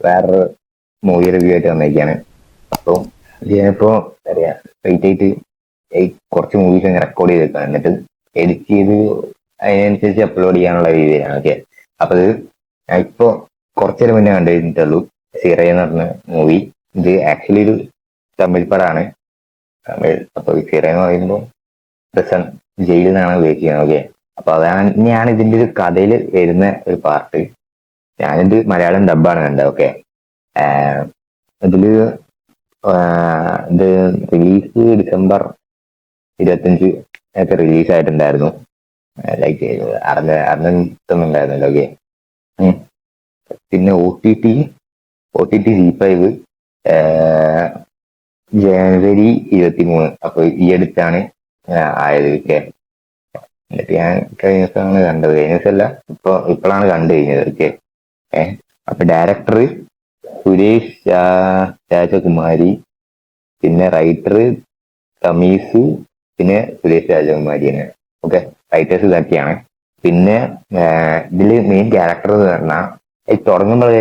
വേറൊരു movie review ആയിട്ട് വന്നിരിക്കുകയാണ്. അപ്പം ഞാനിപ്പോ എന്താ പറയാ സ്ട്രൈറ്റ് ആയിട്ട് കുറച്ച് മൂവീസ് റെക്കോർഡ് ചെയ്തേക്കാം, എന്നിട്ട് എഡിറ്റ് ചെയ്ത് അതിനനുസരിച്ച് അപ്ലോഡ് ചെയ്യാനുള്ള രീതിയാണ്. ഓക്കെ, അപ്പൊ ഇത് ഞാൻ ഇപ്പൊ കുറച്ചേരം മുന്നേ കണ്ടു കഴിഞ്ഞിട്ടുള്ളൂ. സിറ എന്ന് പറഞ്ഞ മൂവി. ഇത് ആക്ച്വലി ഒരു തമിഴ് പടമാണ്. തമിഴ്. അപ്പൊ സിറ എന്ന് പറയുമ്പോൾ പ്രസൻ ജയിലിൽ നിന്നാണ് ഉപയോഗിക്കുന്നത്. ഓക്കെ, അപ്പൊ അതാണ് ഇതിന്റെ ഒരു കഥയിൽ വരുന്ന ഒരു പാർട്ട്. ഞാനിത് മലയാളം ഡബ്ബാണ് കണ്ടത്. ഓക്കെ, ഇതില് ഇത് റിലീസ് ഡിസംബർ 25 ഒക്കെ റിലീസ് ആയിട്ടുണ്ടായിരുന്നു. ലൈക്ക് അറിഞ്ഞിട്ടൊന്നുണ്ടായിരുന്നല്ലോ. ഓക്കെ, പിന്നെ ഒ ടി ടി Z5 ജനുവരി 23. അപ്പൊ ഈ അടുത്താണ് ആയത്. ഓക്കെ, എന്നിട്ട് ഞാൻ കഴിഞ്ഞ ദിവസമാണ് കണ്ടത്. കഴിഞ്ഞ ദിവസമല്ല, ഇപ്പോഴാണ് കണ്ടു കഴിഞ്ഞത്. ഓക്കെ, അപ്പൊ ഡയറക്ടർ സുരേഷ് രാജകുമാരി, പിന്നെ റൈറ്റർ തമീസ്, പിന്നെ സുരേഷ് രാജകുമാരിയാണ്. ഓക്കെ, റൈറ്റേഴ്സ് ഇതൊക്കെയാണ്. പിന്നെ ഇതില് മെയിൻ ക്യാരക്ടർ എന്ന് പറഞ്ഞാൽ തുടങ്ങുമ്പോൾ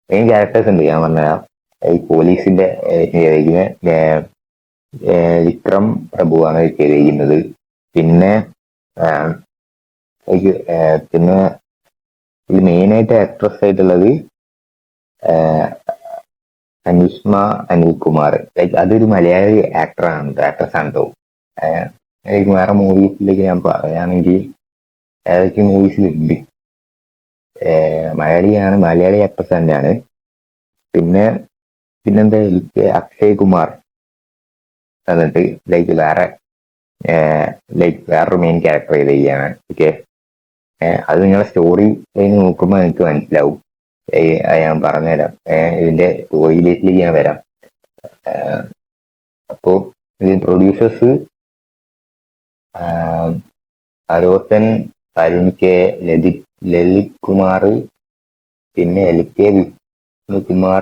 മെയിൻ ക്യാരക്ടേഴ്സ് ഉണ്ട്. ഞാൻ പറഞ്ഞുതരാം. ഈ പോലീസിന്റെ വിക്രം പ്രഭുവാണ് ചെയ്തിരിക്കുന്നത്. പിന്നെ പിന്നെ ഇതിൽ മെയിനായിട്ട് ആക്ട്രസ് ആയിട്ടുള്ളത് അനിഷ്മ അനിൽകുമാർ. ലൈക്ക് അതൊരു മലയാളി ആക്ട്രസ് ആണ് കേട്ടോ. വേറെ മൂവീസിലേക്ക് ഞാൻ പറയുകയാണെങ്കിൽ ഏതൊക്കെ മൂവീസിലുണ്ട്. മലയാളി ആക്ട്രസ് തന്നെയാണ്. പിന്നെന്താ അക്ഷയ് കുമാർ എന്നിട്ട് വേറൊരു മെയിൻ ക്യാരക്ടർ ചെയ്തിരിക്കുകയാണ്. ഓക്കെ, അത് നിങ്ങളെ സ്റ്റോറി നോക്കുമ്പോൾ എനിക്ക് മനസ്സിലാവും. ഞാൻ പറഞ്ഞുതരാം. ഇതിന്റെ സ്റ്റോറി ബേസിലേക്ക് ഞാൻ വരാം. അപ്പോ ഇതിൽ പ്രൊഡ്യൂസേഴ്സ് അരോത്തൻ, അരുൺ കെ, ലലിത് കുമാർ, പിന്നെ LK വിഷ്ണുകുമാർ,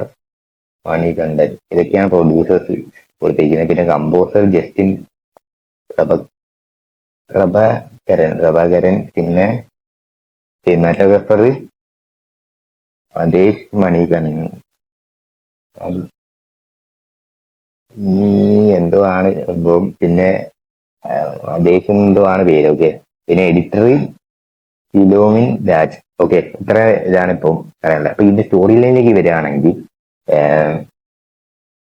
മണികണ്ഠൻ. ഇതൊക്കെയാണ് പ്രൊഡ്യൂസേഴ്സ് കൊടുത്തിരിക്കുന്നത്. പിന്നെ കമ്പോസർ ജസ്റ്റിൻ പ്രഭാകരൻ, പിന്നെ സിനിമാറ്റോഗ്രാഫർ അതേഷ് മണികണ്ഠൻ. എന്തോ ആണ് സംഭവം. പിന്നെ അതേഷ് എന്തോ ആണ് പേര്. ഓക്കെ, പിന്നെ എഡിറ്റർ ഫിലോമിൻ രാജ്. ഓക്കെ, ഇത്ര ഇതാണ് ഇപ്പം പറയാനുള്ളത്. അപ്പൊ ഇതിന്റെ സ്റ്റോറി ലൈനിലേക്ക് വരികയാണെങ്കിൽ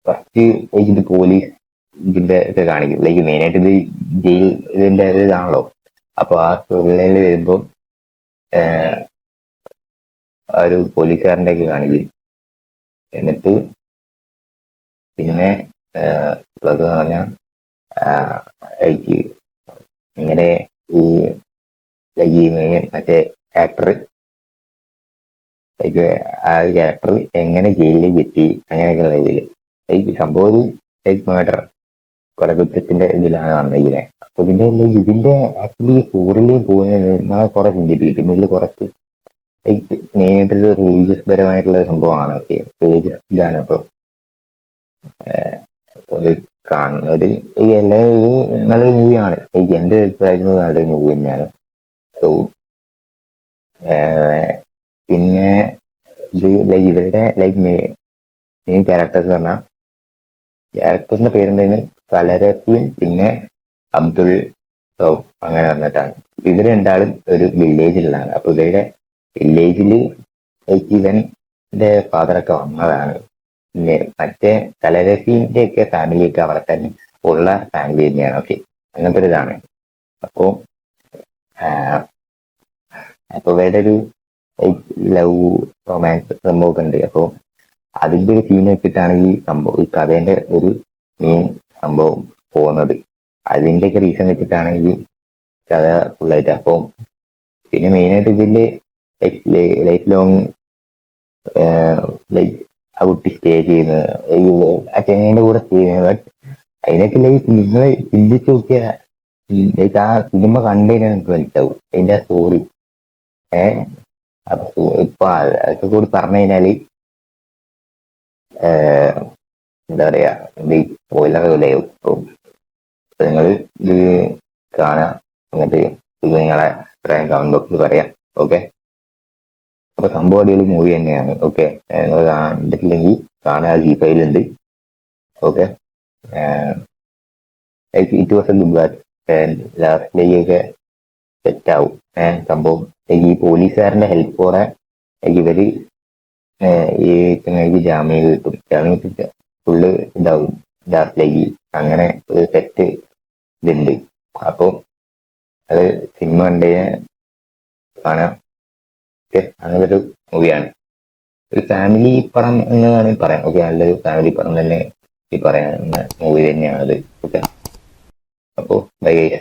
ഫസ്റ്റ് ഇത് പോലീസ് ഇതിന്റെ ഒക്കെ കാണിക്കും. ലൈക്ക് മെയിനായിട്ട് ഇത് ജയിൽ ഇതിന്റെ ഇതാണല്ലോ. അപ്പൊ ആ സ്റ്റോറി ലൈനിൽ വരുമ്പോ ഒരു പോലീസുകാരന്റെ ഒക്കെ കാണിക്കും. എന്നിട്ട് പിന്നെ ഉള്ളത് പറഞ്ഞാൽ ഇങ്ങനെ ഈ മറ്റേ ആക്ടർ ആ ക്യാരക്ടർ എങ്ങനെ ജയിലിലേക്ക് എത്തി അങ്ങനെയൊക്കെയുള്ള ഇതില് സംഭവം മർഡർ കൊലകുറ്റത്തിന്റെ ഇതിലാണ് വന്നിരിക്കുന്നത്. അപ്പൊ ഇതിന്റെ ആക്ച്വലി സ്റ്റോറിയിലേക്ക് പോകുന്നത് കുറെ ചിന്തിപ്പിക്കും. പിന്നെ ഇതിൽ കുറച്ച് മെയിനായിട്ടുള്ള റിലീജിയസ് പരമായിട്ടുള്ള സംഭവമാണ്. ഓക്കെ, ഇതാണ്. അപ്പൊ കാണുന്നത് നല്ലൊരു മൂവിയാണ്. എന്റെ അഭിപ്രായത്തിൽ നല്ലൊരു മൂവി തന്നെയാണ്. സോ പിന്നെ ഇവരുടെ മെയിൻ ക്യാരക്ടേഴ്സ് പറഞ്ഞാൽ ക്യാരക്ടേഴ്സിന്റെ പേരുണ്ടായിരുന്നു കലരത്തിയും പിന്നെ അബ്ദുൾ സൗഫ് അങ്ങനെ പറഞ്ഞിട്ടാണ്. ഇവർ രണ്ടാളും ഒരു വില്ലേജിലുള്ളതാണ്. അപ്പൊ ഇവരുടെ വില്ലേജില് ഇവന്റെ ഫാദറൊക്കെ വന്നതാണ്. പിന്നെ മറ്റേ കലരസിന്റെ ഒക്കെ ഫാമിലിയൊക്കെ അവിടെ തന്നെ ഉള്ള ഫാമിലി തന്നെയാണ്. ഓക്കെ, അങ്ങനത്തെ ഒരു ഇതാണ്. അപ്പോ ഇവരുടെ ഒരു ലവ് റൊമാൻസ് സംഭവമൊക്കെ ഉണ്ട്. അപ്പൊ അതിന്റെ ഒരു സീൻ വെച്ചിട്ടാണ് ഈ കഥേന്റെ ഒരു മെയിൻ സംഭവം പോകുന്നത്. അതിന്റെയൊക്കെ റീസൺ വെച്ചിട്ടാണ് ഈ കഥ ഫുള്ളായിട്ട്. അപ്പൊ പിന്നെ മെയിനായിട്ട് ഇതിന്റെ ലൈഫ് ലോങ് ആ കുട്ടി സ്റ്റേ ചെയ്യുന്നത് ആ ചെങ്ങയുടെ കൂടെ സ്റ്റേ ചെയ്യുന്നത്. ബട്ട് അതിനൊക്കെ നിങ്ങൾ ചിന്തിച്ചു നോക്കിയ ആ സിനിമ കണ്ടുകഴിഞ്ഞാൽ നിങ്ങൾക്ക് മനസ്സിലാവും അതിന്റെ ആ സ്റ്റോറി. അപ്പൊ ഇപ്പൊ അതൊക്കെ കൂടി പറഞ്ഞു കഴിഞ്ഞാല് എന്താ പറയാ, സ്പോയിലർ പോലെയാവും. അപ്പൊ നിങ്ങൾ ഇത് കാണാം. എന്നിട്ട് ഇത് നിങ്ങളെ അഭിപ്രായം കമന്റ് ബോക്സിൽ പറയാം. ഓക്കെ. അപ്പൊ സംഭവം അടിപൊളി മൂവി തന്നെയാണ്. ഓക്കെ, നിങ്ങൾ കണ്ടിട്ടില്ലെങ്കിൽ കാണാൻ G5 ഉണ്ട്. Okay, it was a good bat. ലാസ്റ്റിലേക്കൊക്കെ സെറ്റ് ആവും സംഭവം. ഈ പോലീസുകാരന്റെ ഹെൽപ്പോടെ ഇവര് ഈ ചങ്ങായിക്ക് ജാമ്യം കിട്ടും. ജാമ്യം കിട്ടിട്ട് ഫുള്ള് ഇതാവും ലാസ്റ്റിലേക്ക്. അങ്ങനെ ഒരു സെറ്റ് ഇതുണ്ട്. അപ്പൊ അത് സിനിമ കണ്ടേ കാണാം. അങ്ങനെ ഒരു മൂവിയാണ്. ഒരു ഫാമിലി പടം എന്ന് വേണമെങ്കിൽ പറയാം. ഓക്കെ, നല്ലൊരു ഫാമിലി പടം തന്നെ ഈ പറയാവുന്ന മൂവി തന്നെയാണത്. ഓക്കെ, അപ്പോ ബൈ ഗൈസ്.